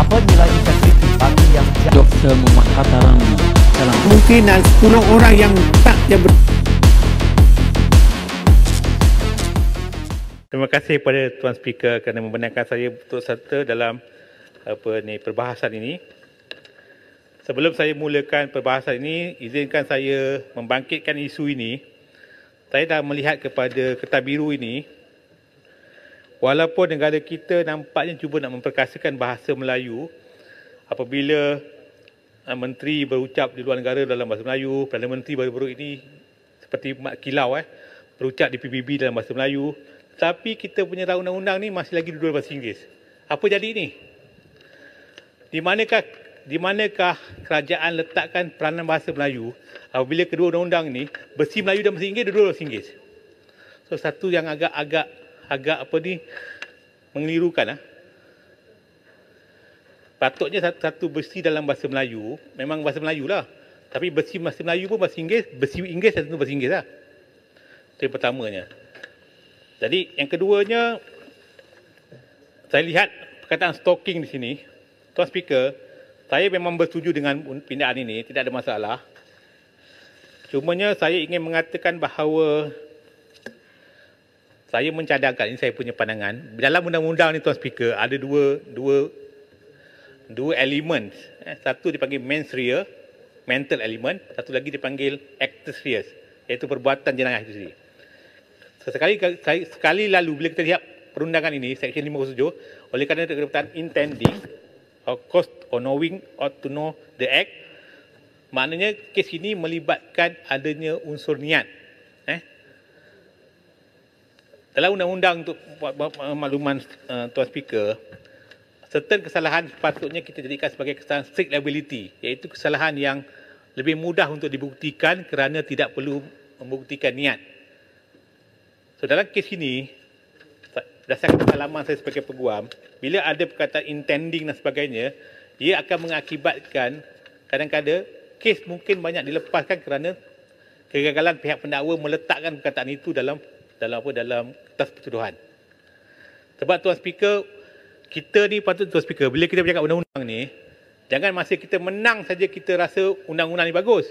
Apa nilai integriti parti yang Dr. Muhammad Hatta Ramli dalam kemungkinan 10 orang yang tak yang Terima kasih kepada Tuan Speaker kerana membenarkan saya untuk serta dalam perbahasan ini. Sebelum saya mulakan perbahasan ini, izinkan saya membangkitkan isu ini. Saya dah melihat kepada Kertas Biru ini, walaupun negara kita nampaknya cuba nak memperkasakan bahasa Melayu, apabila menteri berucap di luar negara dalam bahasa Melayu, Perdana Menteri baru-baru ini seperti Mat Kilau berucap di PBB dalam bahasa Melayu, tapi kita punya undang-undang ni masih lagi dua bahasa Inggeris. Apa jadi ni? Di manakah kerajaan letakkan peranan bahasa Melayu apabila kedua undang-undang ni bersih Melayu dan bersih Inggeris, dua bahasa Inggeris. So satu yang agak mengelirukan. Patutnya satu bersih dalam bahasa Melayu, memang bahasa Melayu lah. Tapi bersih bahasa Melayu pun bahasa Inggeris, bersih Inggeris satu bahasa Inggeris lah. Itu yang pertamanya. Jadi yang keduanya, saya lihat perkataan stalking di sini. Tuan Speaker, saya memang bersetuju dengan pindaan ini, tidak ada masalah. Cumanya saya ingin mengatakan bahawa saya mencadangkan, ini saya punya pandangan, dalam undang-undang ni Tuan Speaker ada dua elemen. Satu dipanggil mens rea, mental element, satu lagi dipanggil actus reus, iaitu perbuatan jenayah itu sendiri. Sekali lalu bila kita lihat perundangan ini, Seksyen 507, oleh kerana perkataan intending, or cause or knowing or to know the act, maknanya kes ini melibatkan adanya unsur niat. Dalam undang-undang, untuk makluman Tuan Speaker, certain kesalahan sepatutnya kita jadikan sebagai kesalahan strict liability, iaitu kesalahan yang lebih mudah untuk dibuktikan kerana tidak perlu membuktikan niat. So dalam kes ini, berdasarkan pengalaman saya sebagai peguam, bila ada perkataan intending dan sebagainya, ia akan mengakibatkan kadang-kadang kes mungkin banyak dilepaskan kerana kegagalan pihak pendakwa meletakkan perkataan itu dalam kertas pertuduhan. Sebab Tuan Speaker, kita ni patut Tuan Speaker, bila kita bercakap undang-undang ni, jangan masa kita menang saja kita rasa undang-undang ni bagus.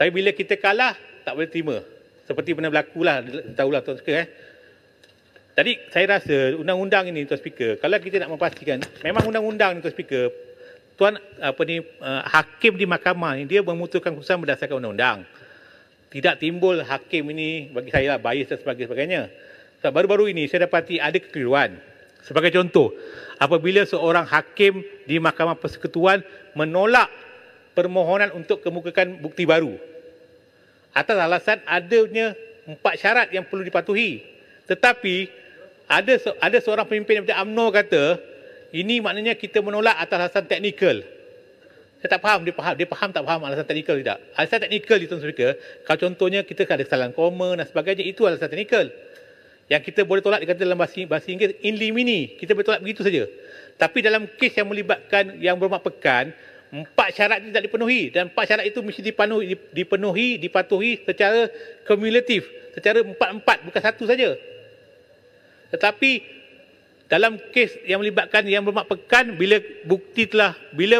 Tapi bila kita kalah, tak boleh terima. Seperti pernah berlaku lah, tahulah Tuan Speaker. Jadi saya rasa undang-undang ini Tuan Speaker, kalau kita nak memastikan, memang undang-undang ni Tuan Speaker, hakim di mahkamah ni dia memutuskan keputusan berdasarkan undang-undang. Tidak timbul hakim ini, bagi saya lah, bias dan sebagainya. So, baru-baru ini saya dapati ada kekeliruan. Sebagai contoh, apabila seorang hakim di Mahkamah Persekutuan menolak permohonan untuk kemukakan bukti baru atas alasan adanya 4 syarat yang perlu dipatuhi. Tetapi ada seorang pemimpin daripada UMNO kata, ini maknanya kita menolak atas alasan teknikal. Saya tak faham, dia faham tak faham alasan teknikal tidak. Alasan teknikal itu Speaker, kalau contohnya kita ada kesalahan koma dan sebagainya, itu alasan teknikal. Yang kita boleh tolak dikata dalam bahasa Inggeris in limine, kita boleh tolak begitu saja. Tapi dalam kes yang melibatkan yang bermak pekan, 4 syarat itu tidak dipenuhi, dan 4 syarat itu mesti dipatuhi secara kumulatif, secara 4-4, bukan satu saja. Tetapi dalam kes yang melibatkan yang bermak pekan, bila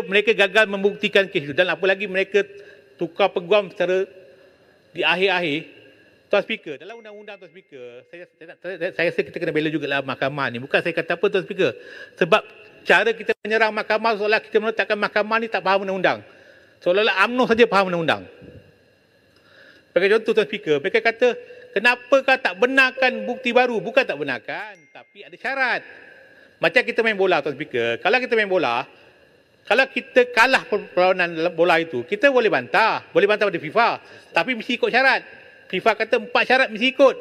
mereka gagal membuktikan kes itu, dan apalagi mereka tukar peguam secara di akhir-akhir, Tuan Speaker, dalam undang-undang Tuan Speaker, saya rasa kita kena bela juga lah mahkamah ni. Bukan saya kata apa Tuan Speaker, sebab cara kita menyerang mahkamah seolah kita meletakkan mahkamah ni tak faham undang-undang. Seolah-olah UMNO saja faham undang-undang. Sebagai contoh Tuan Speaker, mereka kata, kenapakah tak benarkan bukti baru? Bukan tak benarkan, tapi ada syarat. Macam kita main bola Tuan Speaker, kalau kita main bola, kalau kita kalah perlawanan dalam bola itu, kita boleh bantah pada FIFA, tapi mesti ikut syarat. FIFA kata 4 syarat mesti ikut.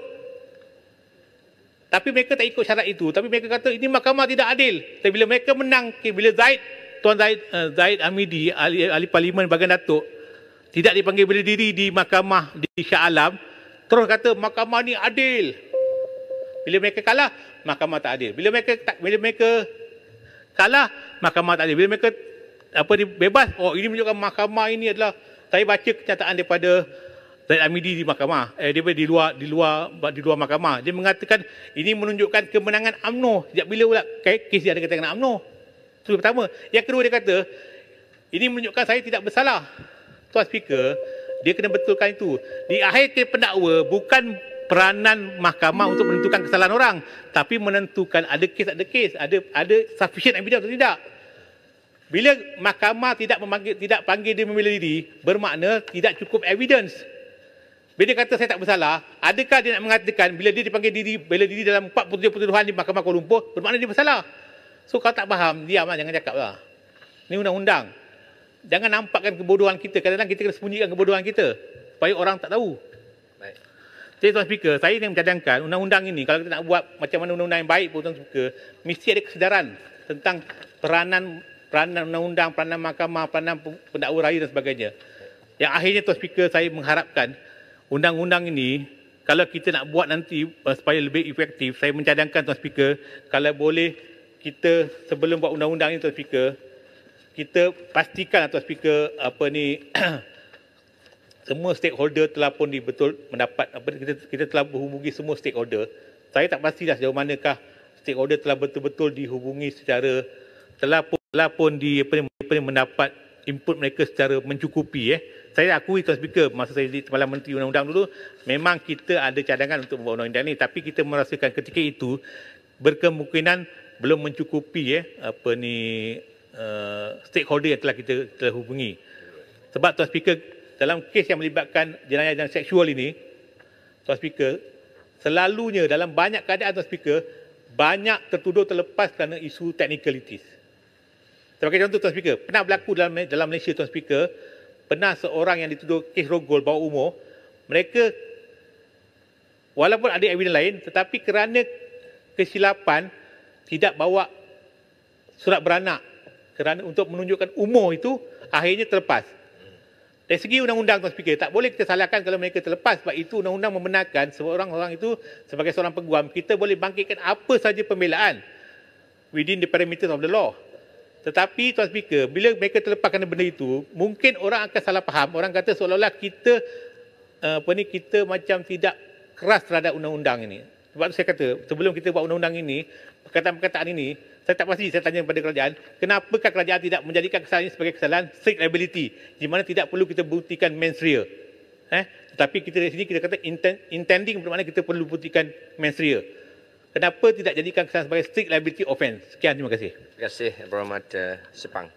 Tapi mereka tak ikut syarat itu. Tapi mereka kata ini mahkamah tidak adil. Tapi bila mereka menang, bila Tuan Zaid Hamidi, ahli parlimen bahagian Datuk, tidak dipanggil berdiri di mahkamah di Shah Alam, terus kata mahkamah ni adil. Bila mereka kalah, mahkamah tak adil. Bila mereka kalah, mahkamah tak adil. Bila mereka bebas, ini menunjukkan mahkamah ini adalah, saya baca kenyataan daripada Zaid Hamidi di mahkamah, di luar mahkamah. Dia mengatakan ini menunjukkan kemenangan UMNO. Sejak bila pula kes dia ada kata dengan UMNO? Itu pertama. Yang kedua dia kata, ini menunjukkan saya tidak bersalah. Tuan Speaker, dia kena betulkan itu. Di akhir kes pendakwa, bukan peranan mahkamah untuk menentukan kesalahan orang, tapi menentukan ada kes, ada sufficient evidence atau tidak. Bila mahkamah tidak panggil dia membela diri, bermakna tidak cukup evidence. Bila dia kata saya tak bersalah, adakah dia nak mengatakan bila dia dipanggil bela diri dalam 47 pertuduhan di Mahkamah Kuala Lumpur, bermakna dia bersalah? So kalau tak faham, diamlah, jangan cakap lah. Ini undang-undang. Jangan nampakkan kebodohan kita. Kadang-kadang kita kena sembunyikan kebodohan kita supaya orang tak tahu. Baik. Jadi Tuan Speaker, saya ingin mencadangkan undang-undang ini, kalau kita nak buat macam mana undang-undang yang baik pun Tuan Speaker, mesti ada kesedaran tentang peranan undang-undang, peranan mahkamah, peranan pendakwa raya dan sebagainya. Yang akhirnya Tuan Speaker, saya mengharapkan undang-undang ini, kalau kita nak buat nanti supaya lebih efektif, saya mencadangkan Tuan Speaker, kalau boleh kita sebelum buat undang-undang ini Tuan Speaker, kita pastikan Tuan Speaker semua stakeholder telah pun mendapat kita telah menghubungi semua stakeholder. Saya tak pastilah sejauh manakah stakeholder telah betul-betul dihubungi secara telah pun mendapat input mereka secara mencukupi. Saya akui Tuan Speaker, masa saya jadi Kepala Menteri Undang-Undang dulu, memang kita ada cadangan untuk membuat undang-undang ini, tapi kita merasakan ketika itu berkemungkinan belum mencukupi stakeholder yang telah hubungi. Sebab Tuan Speaker, dalam kes yang melibatkan jenayah seksual ini, Tuan Speaker, selalunya dalam banyak keadaan Tuan Speaker, banyak tertuduh terlepas kerana isu technicalities. Sebagai contoh Tuan Speaker, pernah berlaku dalam Malaysia Tuan Speaker, pernah seorang yang dituduh kes rogol bawah umur, mereka walaupun ada evidence lain, tetapi kerana kesilapan tidak bawa surat beranak kerana untuk menunjukkan umur itu, akhirnya terlepas. Dari segi undang-undang Tuan Speaker, tak boleh kita salahkan kalau mereka terlepas, sebab itu undang-undang membenarkan seorang orang itu sebagai seorang peguam, kita boleh bangkitkan apa saja pembelaan within the parameters of the law. Tetapi Tuan Speaker, bila mereka terlepas kerana benda itu, mungkin orang akan salah faham, orang kata seolah-olah kita kita macam tidak keras terhadap undang-undang ini. Sebab itu saya kata, sebelum kita buat undang-undang ini, perkataan-perkataan ini, saya tak pasti, saya tanya kepada kerajaan, kenapakah kerajaan tidak menjadikan kesalahan ini sebagai kesalahan strict liability, di mana tidak perlu kita buktikan mens rea. Tetapi kita di sini kita kata intending bermakna kita perlu buktikan mens rea. Kenapa tidak jadikan kesalahan sebagai strict liability offence? Sekian, terima kasih. Terima kasih, Berhormat Sepang.